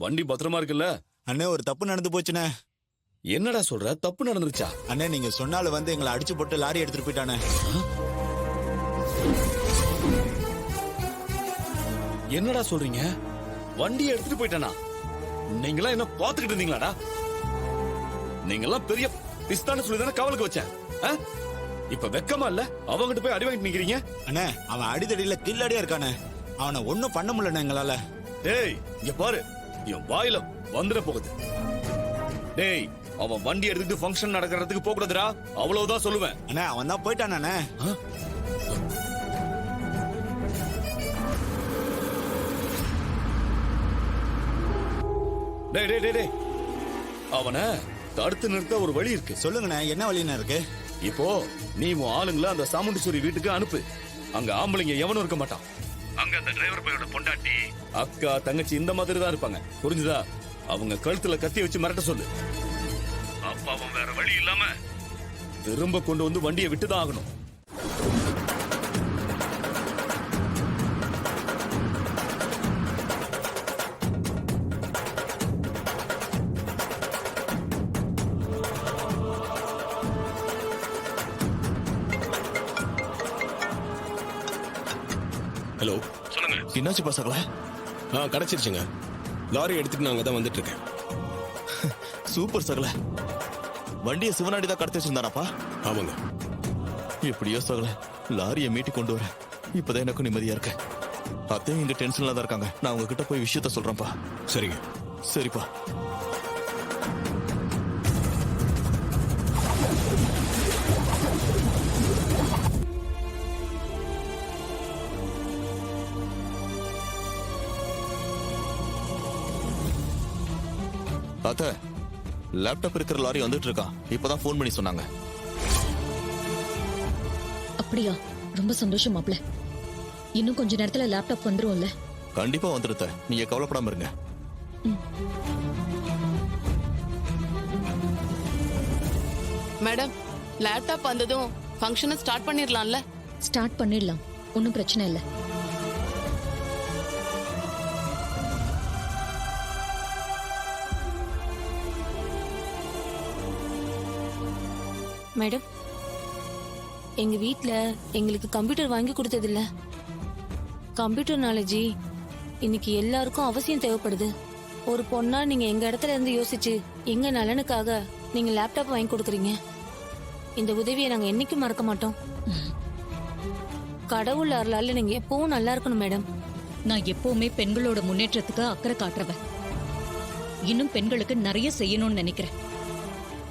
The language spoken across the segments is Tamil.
வண்டி பத்திரமா இருக்குல்ல? அண்ணே ஒரு தப்பு நடந்து போச்சுண்ணே. என்னடா சொல்ற? தப்பு நடந்துருச்சா? அண்ணே நீங்க சொன்னாலும் வந்து எங்களை அடிச்சு போட்டு லாரி எடுத்துட்டு போயிட்டானே. என்னடா சொல்றீங்க? வண்டியை எடுத்துட்டு போயிட்டானா? நீங்களா என்ன பாத்துக்கிட்டு இருந்தீங்களாடா? நீங்கெல்லாம் பெரிய பிஸ்தான்னு சொல்லி தானே காவலுக்கு வச்சேன். இப்ப வெக்கமா இல்ல? அவங்கிட்ட போய் அடி வாங்கிட்டு நிக்கிறீங்க. அண்ணே அவன் அடிதடியில கில்லடியா இருக்கானே. அவனை ஒண்ணும் பண்ண முடியல எங்களால. டேய் இங்க பாரு, என் வாயில வந்துட போகுது. டேய் அவன் வண்டி எடுத்துட்டு ஃபங்க்ஷன் நடக்கிறதுக்கு போக கூடாதுடா, அவ்வளவுதான் சொல்லுவேன். அண்ணே அவன் தான் போயிட்டானே. டேய் டேய் டேய் அவனை தடுத்து நிறுத்த ஒரு வழி இருக்கு. சொல்லுங்கண்ணே, என்ன வழிண்ணே இருக்கு? இப்போ நீ உன் ஆளுங்களை அந்த சாமுண்டீஸ்வரி வீட்டுக்கு அனுப்பு. அங்க ஆம்பளைங்க எவனும் இருக்க மாட்டான். அங்க அந்த டிரைவர் பையோட பொண்டாட்டி, அக்கா, தங்கச்சி இந்த மாதிரி தான் இருப்பாங்க. புரிஞ்சுதா? அவங்க கழுத்துல கத்தி வச்சு மிரட்ட சொல்லு. அப்ப அவன் வேற வழி இல்லாம திரும்ப கொண்டு வந்து வண்டியை விட்டுதான் ஆகணும். ஹலோ, சொல்லுங்க. என்னாச்சு பசங்களா? கிடைச்சிருச்சுங்க. லாரி எடுத்துட்டு நான் அங்கதான் வந்துட்டு இருக்கேன். சூப்பர் சகல. வண்டியை சிவனாடி தான் கடத்தி வச்சிருந்தானப்பா? ஆமாங்க. எப்படியோ சகல, லாரியை மீட்டி கொண்டு வர இப்பதான் எனக்கும் நிம்மதியா இருக்கு. அத்தையும் இங்க டென்ஷன்ல தான் இருக்காங்க. நான் உங்ககிட்ட போய் விஷயத்த சொல்றேன்ப்பா. சரிங்க. சரிப்பா. அத்த, லேப்டாப் இருக்கிற லாரி வந்துட்டு இருக்கான். இப்பதான் போன் பண்ணி சொன்னாங்க. அப்படியா? ரொம்ப சந்தோஷம் மாப்ள. இன்னும் கொஞ்ச நேரத்துல லேப்டாப் வந்துரும்ல? கண்டிப்பா வந்துருத்த, நீங்க கவலைப்படாம இருங்க. மேடம், லேப்டாப் வந்ததும் ஃபங்க்ஷனை ஸ்டார்ட் பண்ணிடலாம்ல? ஸ்டார்ட் பண்ணிடலாம், ஒன்னும் பிரச்சனை இல்ல. மேடம், எங்க வீட்ல எங்களுக்கு கம்ப்யூட்டர் வாங்கி கொடுத்ததில்ல. கம்ப்யூட்டர் நாலேஜ் இன்னைக்கு எல்லாருக்கும் அவசியம் தேவைப்படுது. ஒரு பொண்ணா நீங்க எங்க இடத்துல இருந்து யோசிச்சு எங்க நலனுக்காக நீங்க லேப்டாப் வாங்கி கொடுக்குறீங்க. இந்த உதவியை நாங்க என்னைக்கும் மறக்க மாட்டோம். கடவுள் அருளால நீங்க எப்பவும் நல்லா இருக்கணும் மேடம். நான் எப்பவுமே பெண்களோட முன்னேற்றத்துக்கு அக்கறை காட்டுறவன். இன்னும் பெண்களுக்கு நிறைய செய்யணும்னு நினைக்கிறேன்.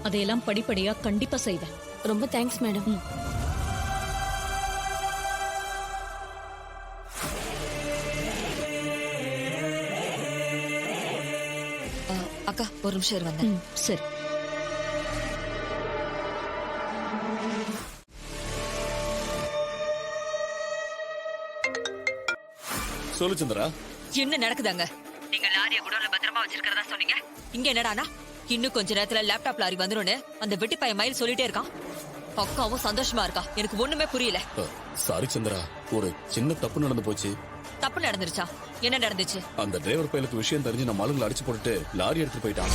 அதையெல்லாம் படிப்படியா கண்டிப்பா செய்வேன். ரொம்ப தேங்க்ஸ் மேடம். அக்கா ஒரு நிமிஷம் இரு வந்தேன். சரி. சொல்லு சந்திரா. என்ன நடக்குதாங்க? நீங்க லாரிய குடோன்ல பத்திரமா வச்சிருக்கிறதா சொன்னீங்க. இங்க என்னடானா இன்னும் கொஞ்ச நேரத்துல லேப்டாப் லாரி வந்துரும்னு அந்த வெட்டி பையன் மயில் சொல்லிட்டே இருக்கான். அக்காவும் சந்தோஷமா இருக்கா. எனக்கு ஒண்ணுமே புரியல. சாரி சந்திரா, ஒரு சின்ன தப்பு நடந்து போச்சு. தப்பு நடந்துருச்சா? என்ன நடந்துச்சு? அந்த டிரைவர் பையனுக்கு விஷயம் தெரிஞ்சு நம்ம ஆளுங்களை அடிச்சு போட்டுட்டு லாரி எடுத்துட்டு போயிட்டான்.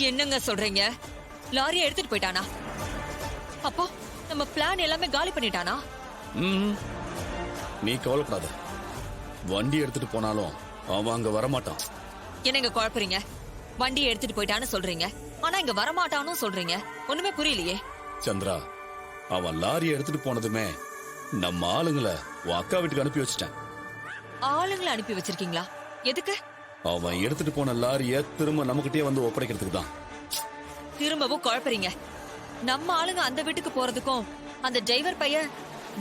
என்னங்க சொல்றீங்க? லாரியை எடுத்துட்டு போயிட்டானா? அப்போ நம்ம பிளான் எல்லாமே காலி பண்ணிட்டானா? நீ கவலைப்படாத. வண்டி எடுத்துட்டு போனாலும் அவன் அங்க வரமாட்டான். என்னங்க குழப்பறீங்க? வண்டியை எடுத்துட்டு போயிட்டான்னு சொல்றீங்க, ஆனா இங்க வரமாட்டான்னு சொல்றீங்க. ஒண்ணுமே புரியலையே. சந்திரா, அவன் லாரியை எடுத்துட்டு போனதுமே நம்ம ஆளுங்களை உன் அக்கா வீட்டுக்கு அனுப்பி வச்சுட்டேன். ஆளுங்களை அனுப்பி வச்சிருக்கீங்களா? எதுக்கு? அவன் எடுத்துட்டு போன லாரிய திரும்ப நம்மகிட்டயே வந்து ஒப்படைக்கிறதுக்கு தான். திரும்பவும் குழப்பறீங்க. நம்ம ஆளுங்க அந்த வீட்டுக்கு போறதுக்கும் அந்த டிரைவர் பையன்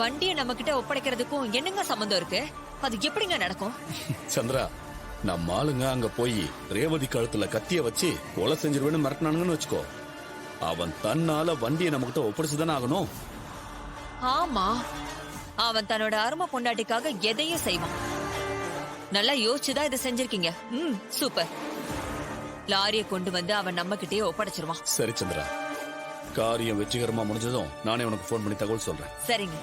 வண்டியை நம்ம கிட்ட ஒப்படைக்கிறதுக்கும் என்னங்க சம்பந்தம் இருக்கு? அது எப்படிங்க நடக்கும்? சந்திரா, நம்ம ஆளுங்க அங்க போய் ரேவதி கழுத்துல கத்திய வச்சு கொலை செஞ்சிருவேன்னு மிரட்டினானுங்கன்னு வச்சுக்கோ. அவன் தன்னால வண்டியை நம்ம கிட்ட ஒப்படைச்சுதானே ஆகணும். ஆமா, அவன் தன்னோட அருமை பொண்டாட்டிக்காக எதையும் செய்வான். நல்லா யோசிச்சுதான் இதை செஞ்சிருக்கீங்க. சூப்பர். லாரியை கொண்டு வந்து அவன் நம்ம கிட்டயே ஒப்படைச்சிருவான். சரி சந்திரா, காரியம் வெற்றிகரமா முடிஞ்சதும் நானே உனக்கு போன் பண்ணி தகவல் சொல்றேன். சரிங்க.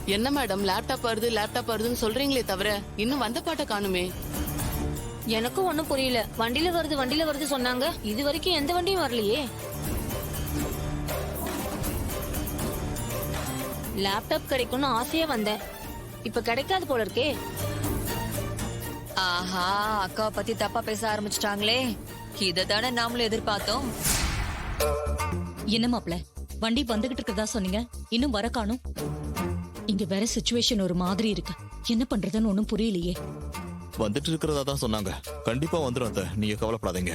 என்ன மேடம் லேப்டாப் வருதுன்னு சொல்றீங்களே தவிர இன்னும் வந்த பாட்டை காணுமே. எனக்கும் ஒண்ணும் புரியல. வண்டியில வருது சொன்னாங்க. இது வரைக்கும் எந்த வண்டியும் வரலையே. லேப்டாப் கிடைக்கும்னு ஆசையா வந்தேன். இப்ப கிடைக்காது போல இருக்கே. ஆஹா, அக்காவை பத்தி தப்பா பேச ஆரம்பிச்சிட்டாங்களே. இததானே நாமளும் எதிர்பார்த்தோம். என்ன மாப்ள, வண்டி வந்துகிட்டு இருக்கதா சொன்னீங்க, இன்னும் வர காணும். இங்க வேற சிச்சுவேஷன் ஒரு மாதிரி இருக்கு. என்ன பண்றதுன்னு ஒண்ணும் புரியலையே. வந்துட்டு இருக்கிறதா தான் சொன்னாங்க. கண்டிப்பா வந்துடும் அத்தை, நீங்க கவலைப்படாதீங்க.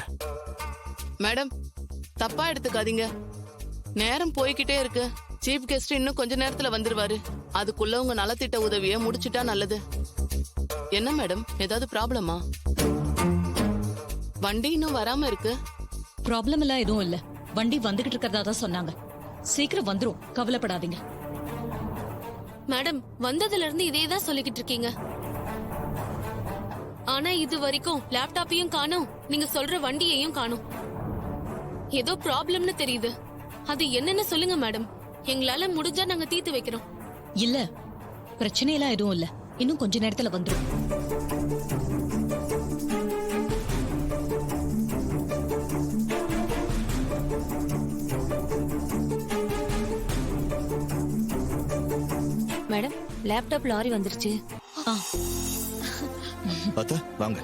மேடம் தப்பா எடுத்துக்காதீங்க. நேரம் போய்கிட்டே இருக்கு. சீஃப் கெஸ்ட் இன்னும் கொஞ்ச நேரத்துல வந்துருவாரு. அதுக்குள்ள உங்க நலத்திட்ட உதவிய முடிச்சிட்டா நல்லது. என்ன மேடம், ஏதாவது ப்ராப்ளமா? வண்டி இன்னும் வராம இருக்கு. ப்ராப்ளம் எல்லாம் எதுவும் இல்ல. வண்டி வந்துகிட்டு இருக்கறதா தான் சொன்னாங்க. சீக்கிரம் வந்துரும், கவலைப்படாதீங்க. மேடம், வந்ததுல இருந்து இதே தான் சொல்லிக்கிட்டு இருக்கீங்க. ஆனா இது வரைக்கும் லேப்டாப்பையும் காணோம், நீங்க சொல்ற வண்டியையும் காணோம். ஏதோ ப்ராப்ளம்னு தெரியுது. அது என்னன்னு சொல்லுங்க மேடம். எங்களால முடிஞ்சா நாங்க தீர்த்து வைக்கிறோம். இல்ல, பிரச்சனை எல்லாம் எதுவும் இல்ல. இன்னும் கொஞ்ச நேரத்துல வந்துரும். மேடம், லேப்டாப் லாரி வந்துருச்சு. ஆ, அத்தை வாங்க.